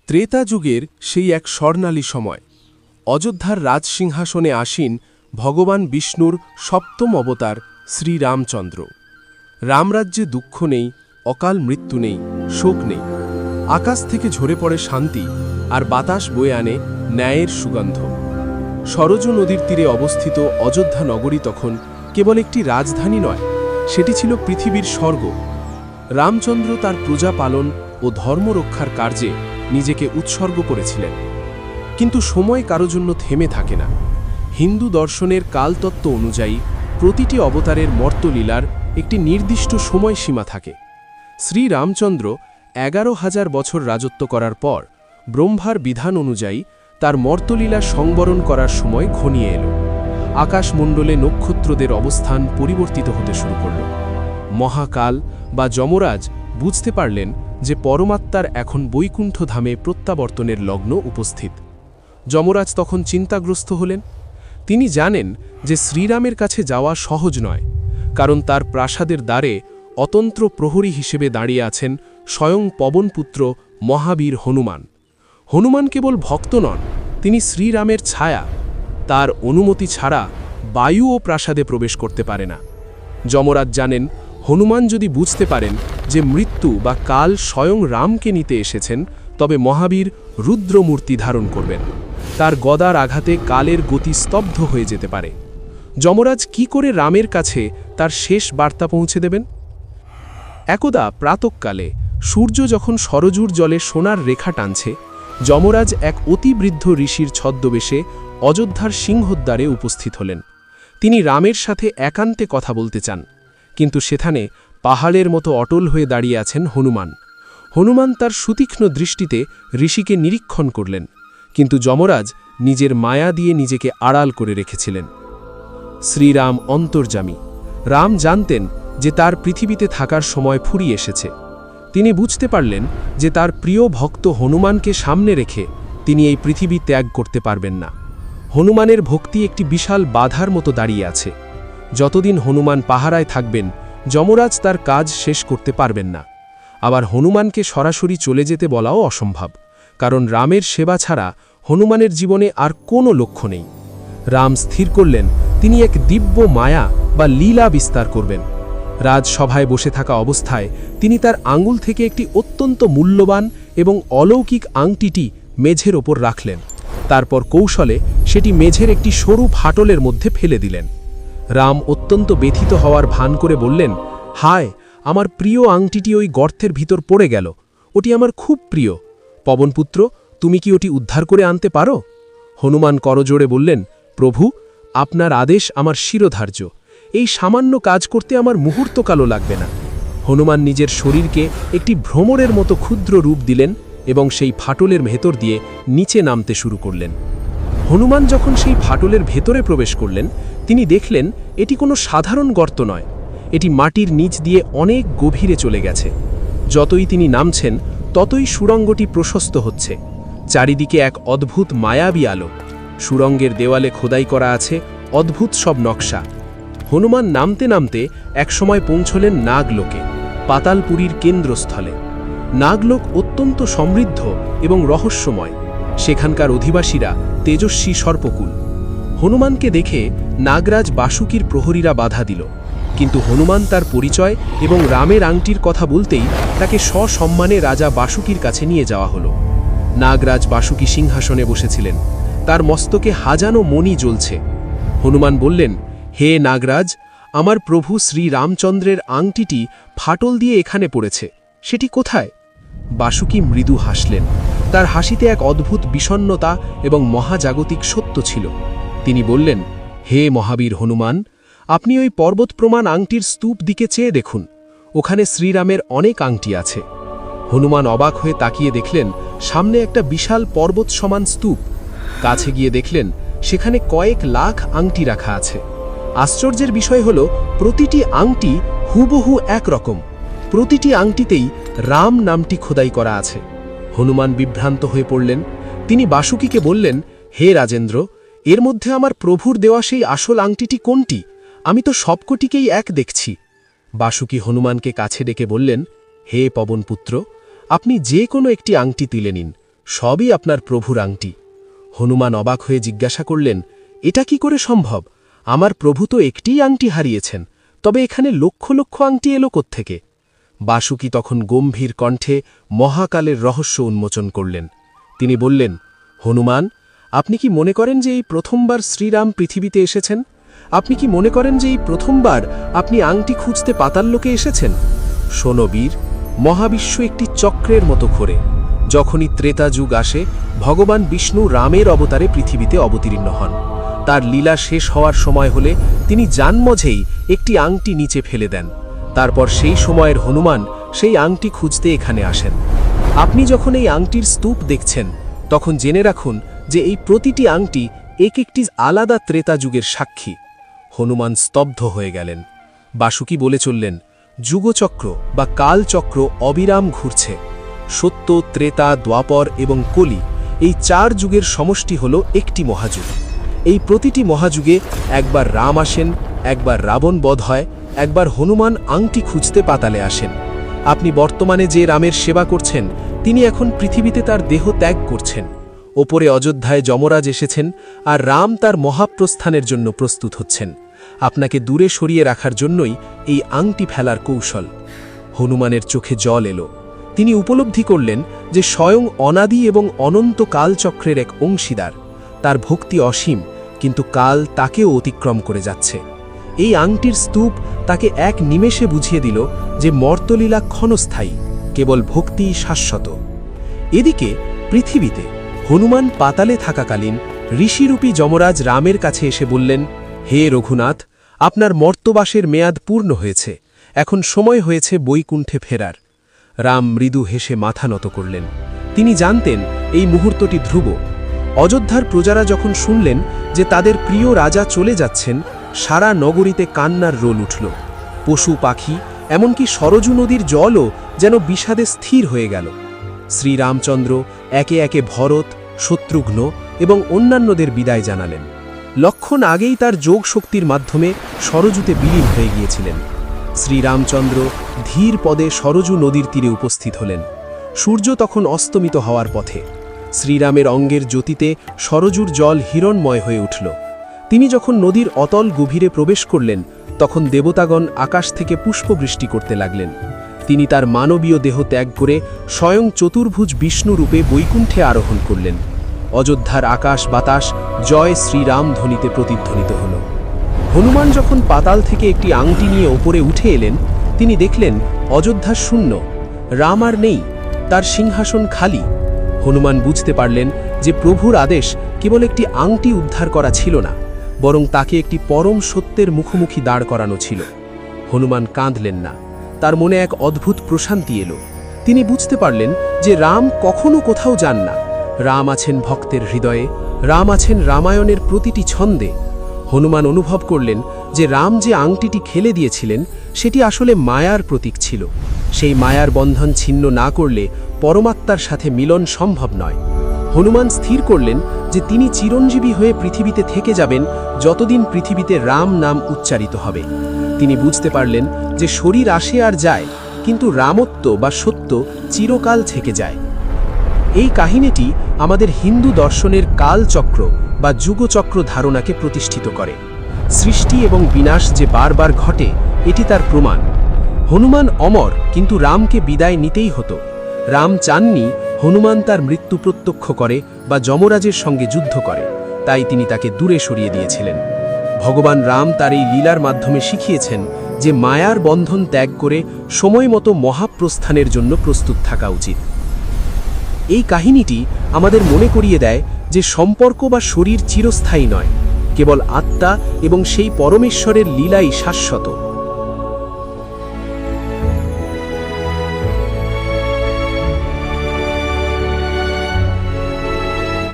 ত্রেতা যুগের সেই এক স্বর্ণালী সময় অযোধ্যার রাজসিংহাসনে আসীন ভগবান বিষ্ণুর সপ্তম অবতার শ্রীরামচন্দ্র। রামরাজ্যে দুঃখ নেই, অকাল মৃত্যু নেই, শোক নেই। আকাশ থেকে ঝরে পড়ে শান্তি, আর বাতাস বয়ে আনে ন্যায়ের সুগন্ধ। সরজু নদীর তীরে অবস্থিত অযোধ্যা নগরী তখন কেবল একটি রাজধানী নয়, সেটি ছিল পৃথিবীর স্বর্গ। রামচন্দ্র তার প্রজা পালন ও ধর্ম রক্ষার কার্যে নিজেকে উৎসর্গ করেছিলেন। কিন্তু সময় কারো জন্য থেমে থাকে না। হিন্দু দর্শনের কালতত্ত্ব অনুযায়ী প্রতিটি অবতারের মর্তলীলার একটি নির্দিষ্ট সময়সীমা থাকে। শ্রীরামচন্দ্র 11,000 বছর রাজত্ব করার পর ব্রহ্মার বিধান অনুযায়ী তার মর্তলীলা সংবরণ করার সময় ঘনিয়ে এল। আকাশমণ্ডলে নক্ষত্রদের অবস্থান পরিবর্তিত হতে শুরু করল। মহাকাল বা যমরাজ বুঝতে পারলেন যে পরমাত্মার এখন বৈকুণ্ঠ ধামে প্রত্যাবর্তনের লগ্ন উপস্থিত। যমরাজ তখন চিন্তাগ্রস্ত হলেন। তিনি জানেন যে শ্রীরামের কাছে যাওয়া সহজ নয়, কারণ তার প্রাসাদের দ্বারে অতন্ত্র প্রহরী হিসেবে দাঁড়িয়ে আছেন স্বয়ং পবনপুত্র মহাবীর হনুমান। হনুমান কেবল ভক্ত নন, তিনি শ্রীরামের ছায়া। তার অনুমতি ছাড়া বায়ুও প্রাসাদে প্রবেশ করতে পারে না। যমরাজ জানেন, হনুমান যদি বুঝতে পারেন যে মৃত্যু বা কাল স্বয়ং রামকে নিতে এসেছেন, তবে মহাবীর রুদ্রমূর্তি ধারণ করবেন। তার গদার আঘাতে কালের গতি স্তব্ধ হয়ে যেতে পারে। যমরাজ কি করে রামের কাছে তার শেষ বার্তা পৌঁছে দেবেন? একদা প্রাতঃকালে সূর্য যখন সরজুর জলে সোনার রেখা টানছে, যমরাজ এক অতিবৃদ্ধ ঋষির ছদ্মবেশে অযোধ্যার সিংহদ্বারে উপস্থিত হলেন। তিনি রামের সাথে একান্তে কথা বলতে চান, কিন্তু সেখানে পাহাড়ের মতো অটল হয়ে দাঁড়িয়ে আছেন হনুমান। হনুমান তার সুতীক্ষ্ণ দৃষ্টিতে ঋষিকে নিরীক্ষণ করলেন, কিন্তু যমরাজ নিজের মায়া দিয়ে নিজেকে আড়াল করে রেখেছিলেন। শ্রীরাম অন্তর্যামী। রাম জানতেন যে তার পৃথিবীতে থাকার সময় ফুরিয়ে এসেছে। তিনি বুঝতে পারলেন যে তার প্রিয় ভক্ত হনুমানকে সামনে রেখে তিনি এই পৃথিবী ত্যাগ করতে পারবেন না। হনুমানের ভক্তি একটি বিশাল বাধার মতো দাঁড়িয়ে আছে। যতদিন হনুমান পাহারায় থাকবেন, যমরাজ তার কাজ শেষ করতে পারবেন না। আবার হনুমানকে সরাসরি চলে যেতে বলাও অসম্ভব, কারণ রামের সেবা ছাড়া হনুমানের জীবনে আর কোনো লক্ষ্য নেই। রাম স্থির করলেন তিনি এক দিব্য মায়া বা লীলা বিস্তার করবেন। রাজসভায় বসে থাকা অবস্থায় তিনি তার আঙুল থেকে একটি অত্যন্ত মূল্যবান এবং অলৌকিক আংটিটি মেঝের ওপর রাখলেন। তারপর কৌশলে সেটি মেঝের একটি সরু ফাটলের মধ্যে ফেলে দিলেন। রাম অত্যন্ত ব্যথিত হওয়ার ভান করে বললেন, হায়, আমার প্রিয় আংটিটি ওই গর্তের ভিতর পড়ে গেল। ওটি আমার খুব প্রিয়। পবনপুত্র, তুমি কি ওটি উদ্ধার করে আনতে পারো? হনুমান করজোড়ে বললেন, প্রভু, আপনার আদেশ আমার শিরোধার্য। এই সামান্য কাজ করতে আমার মুহূর্তকালও লাগবে না। হনুমান নিজের শরীরকে একটি ভ্রমরের মতো ক্ষুদ্র রূপ দিলেন এবং সেই ফাটলের ভেতর দিয়ে নিচে নামতে শুরু করলেন। হনুমান যখন সেই ফাটলের ভেতরে প্রবেশ করলেন, তিনি দেখলেন এটি কোনো সাধারণ গর্ত নয়, এটি মাটির নিচ দিয়ে অনেক গভীরে চলে গেছে। যতই তিনি নামছেন, ততই সুড়ঙ্গটি প্রশস্ত হচ্ছে। চারিদিকে এক অদ্ভুত মায়াবী আলো। সুড়ঙ্গের দেওয়ালে খোদাই করা আছে অদ্ভুত সব নকশা। হনুমান নামতে নামতে একসময় পৌঁছলেন নাগলোকে, পাতালপুরীর কেন্দ্রস্থলে। নাগলোক অত্যন্ত সমৃদ্ধ এবং রহস্যময়। সেখানকার অধিবাসীরা তেজস্বী সর্পকুল। হনুমানকে দেখে নাগরাজ বাসুকীর প্রহরীরা বাধা দিল, কিন্তু হনুমান তার পরিচয় এবং রামের আংটির কথা বলতেই তাকে সসম্মানে রাজা বাসুকীর কাছে নিয়ে যাওয়া হলো। নাগরাজ বাসুকী সিংহাসনে বসেছিলেন, তার মস্তকে হাজানো মণি জ্বলছে। হনুমান বললেন, হে নাগরাজ, আমার প্রভু শ্রী রামচন্দ্রের আংটিটি ফাটল দিয়ে এখানে পড়েছে, সেটি কোথায়? বাসুকী মৃদু হাসলেন। তার হাসিতে এক অদ্ভুত বিষণ্ণতা এবং মহাজাগতিক সত্য ছিল। তিনি বললেন, হে মহাবীর হনুমান, আপনি ওই পর্বত প্রমাণ আংটির স্তূপ দিকে চেয়ে দেখুন। ওখানে শ্রীরামের অনেক আংটি আছে। হনুমান অবাক হয়ে তাকিয়ে দেখলেন সামনে একটা বিশাল পর্বত সমান স্তূপ। কাছে গিয়ে দেখলেন সেখানে কয়েক লাখ আংটি রাখা আছে। আশ্চর্যের বিষয় হল, প্রতিটি আংটি হুবহু একরকম। প্রতিটি আংটিতেই রাম নামটি খোদাই করা আছে। হনুমান বিভ্রান্ত হয়ে পড়লেন। তিনি বাসুকীকে বললেন, হে রাজেন্দ্র, এর মধ্যে আমার প্রভুর দেওয়া সেই আসল আংটিটি কোনটি? আমি তো সবকটিকেই এক দেখছি। বাসুকী হনুমানকে কাছে ডেকে বললেন, হে পবনপুত্র, আপনি যে কোনো একটি আংটি তুলে নিন, সবই আপনার প্রভুর আংটি। হনুমান অবাক হয়ে জিজ্ঞাসা করলেন, এটা কি করে সম্ভব? আমার প্রভু তো একটিই আংটি হারিয়েছেন, তবে এখানে লক্ষ লক্ষ আংটি এলো কোত্থেকে? বাসুকি তখন গম্ভীর কণ্ঠে মহাকালের রহস্য উন্মোচন করলেন। তিনি বললেন, হনুমান, আপনি কি মনে করেন যে এই প্রথমবার শ্রীরাম পৃথিবীতে এসেছেন? আপনি কি মনে করেন যে এই প্রথমবার আপনি আংটি খুঁজতে পাতাললোকে এসেছেন? শোনো বীর, মহাবিশ্ব একটি চক্রের মতো ঘোরে। যখনই ত্রেতা যুগ আসে, ভগবান বিষ্ণু রামের অবতারে পৃথিবীতে অবতীর্ণ হন। তার লীলা শেষ হওয়ার সময় হলে তিনি জানমঝেই একটি আংটি নিচে ফেলে দেন। তারপর সেই সময়ের হনুমান সেই আংটি খুঁজতে এখানে আসেন। আপনি যখন এই আংটির স্তূপ দেখছেন, তখন জেনে রাখুন যে এই প্রতিটি আংটি এক একটি আলাদা ত্রেতা যুগের সাক্ষী। হনুমান স্তব্ধ হয়ে গেলেন। বাসুকি বলে চললেন, যুগচক্র বা কালচক্র অবিরাম ঘুরছে। সত্য, ত্রেতা, দ্বাপর এবং কলি, এই 4 যুগের সমষ্টি হল একটি মহাযুগ। এই প্রতিটি মহাযুগে একবার রাম আসেন, একবার রাবণ বধ হয়, একবার হনুমান আংটি খুঁজতে পাতালে আসেন। আপনি বর্তমানে যে রামের সেবা করছেন, তিনি এখন পৃথিবীতে তার দেহ ত্যাগ করছেন। ওপরে অযোধ্যায় যমরাজ এসেছেন, আর রাম তার মহাপ্রস্থানের জন্য প্রস্তুত হচ্ছেন। আপনাকে দূরে সরিয়ে রাখার জন্যই এই আংটি ফেলার কৌশল। হনুমানের চোখে জল এলো। তিনি উপলব্ধি করলেন যে স্বয়ং অনাদি এবং অনন্ত কালচক্রের এক অংশীদার। তার ভক্তি অসীম, কিন্তু কাল তাকেও অতিক্রম করে যাচ্ছে। এই আংটির স্তূপ তাকে এক নিমেষে বুঝিয়ে দিল যে মর্তলীলা ক্ষণস্থায়ী, কেবল ভক্তি শাশ্বত। এদিকে পৃথিবীতে হনুমান পাতালে থাকাকালীন ঋষিরূপী যমরাজ রামের কাছে এসে বললেন, হে রঘুনাথ, আপনার মর্তবাসের মেয়াদ পূর্ণ হয়েছে, এখন সময় হয়েছে বৈকুণ্ঠে ফেরার। রাম মৃদু হেসে মাথা নত করলেন। তিনি জানতেন এই মুহূর্তটি ধ্রুব। অযোধ্যার প্রজারা যখন শুনলেন যে তাদের প্রিয় রাজা চলে যাচ্ছেন, সারা নগরীতে কান্নার রোল উঠল। পশু পাখি, এমনকি সরজু নদীর জলও যেন বিষাদে স্থির হয়ে গেল। শ্রীরামচন্দ্র একে একে ভরত, শত্রুঘ্ন এবং অন্যান্যদের বিদায় জানালেন। লক্ষণ আগেই তার যোগ শক্তির মাধ্যমে সরজুতে বিলীন হয়ে গিয়েছিলেন। শ্রীরামচন্দ্র ধীর পদে সরজু নদীর তীরে উপস্থিত হলেন। সূর্য তখন অস্তমিত হওয়ার পথে। শ্রীরামের অঙ্গের জ্যোতিতে সরজুর জল হিরণময় হয়ে উঠল। তিনি যখন নদীর অতল গভীরে প্রবেশ করলেন, তখন দেবতাগণ আকাশ থেকে পুষ্পবৃষ্টি করতে লাগলেন। তিনি তার মানবীয় দেহ ত্যাগ করে স্বয়ং চতুর্ভুজ বিষ্ণু রূপে বৈকুণ্ঠে আরোহণ করলেন। অযোধ্যার আকাশ বাতাস জয় শ্রীরাম ধ্বনিতে প্রতিধ্বনিত হল। হনুমান যখন পাতাল থেকে একটি আংটি নিয়ে ওপরে উঠে এলেন, তিনি দেখলেন অযোধ্যা শূন্য, রাম আর নেই, তার সিংহাসন খালি। হনুমান বুঝতে পারলেন যে প্রভুর আদেশ কেবল একটি আংটি উদ্ধার করা ছিল না, বরং তাকে একটি পরম সত্যের মুখোমুখি দাঁড় করানো ছিল। হনুমান কাঁদলেন না, তার মনে এক অদ্ভুত প্রশান্তি এলো। তিনি বুঝতে পারলেন যে রাম কখনো কোথাও যান না। রাম আছেন ভক্তের হৃদয়ে, রাম আছেন রামায়ণের প্রতিটি ছন্দে। হনুমান অনুভব করলেন যে রাম যে আংটিটি খেলে দিয়েছিলেন, সেটি আসলে মায়ার প্রতীক ছিল। সেই মায়ার বন্ধন ছিন্ন না করলে পরমাত্মার সাথে মিলন সম্ভব নয়। হনুমান স্থির করলেন যে তিনি চিরঞ্জীবী হয়ে পৃথিবীতে থেকে যাবেন যতদিন পৃথিবীতে রাম নাম উচ্চারিত হবে। তিনি বুঝতে পারলেন যে শরীর আসে আর যায়, কিন্তু রামত্ব বা সত্য চিরকাল থেকে যায়। এই কাহিনীটি আমাদের হিন্দু দর্শনের কালচক্র বা যুগচক্র ধারণাকে প্রতিষ্ঠিত করে। সৃষ্টি এবং বিনাশ যে বারবার ঘটে, এটি তার প্রমাণ। হনুমান অমর, কিন্তু রামকে বিদায় নিতেই হতো। রাম চাননি হনুমান তার মৃত্যু প্রত্যক্ষ করে বা যমরাজের সঙ্গে যুদ্ধ করে, তাই তিনি তাকে দূরে সরিয়ে দিয়েছিলেন। ভগবান রাম তার এই লীলার মাধ্যমে শিখিয়েছেন যে মায়ার বন্ধন ত্যাগ করে সময় মতো মহাপ্রস্থানের জন্য প্রস্তুত থাকা উচিত। এই কাহিনীটি আমাদের মনে করিয়ে দেয় যে সম্পর্ক বা শরীর চিরস্থায়ী নয়, কেবল আত্মা এবং সেই পরমেশ্বরের লীলাই শাশ্বত।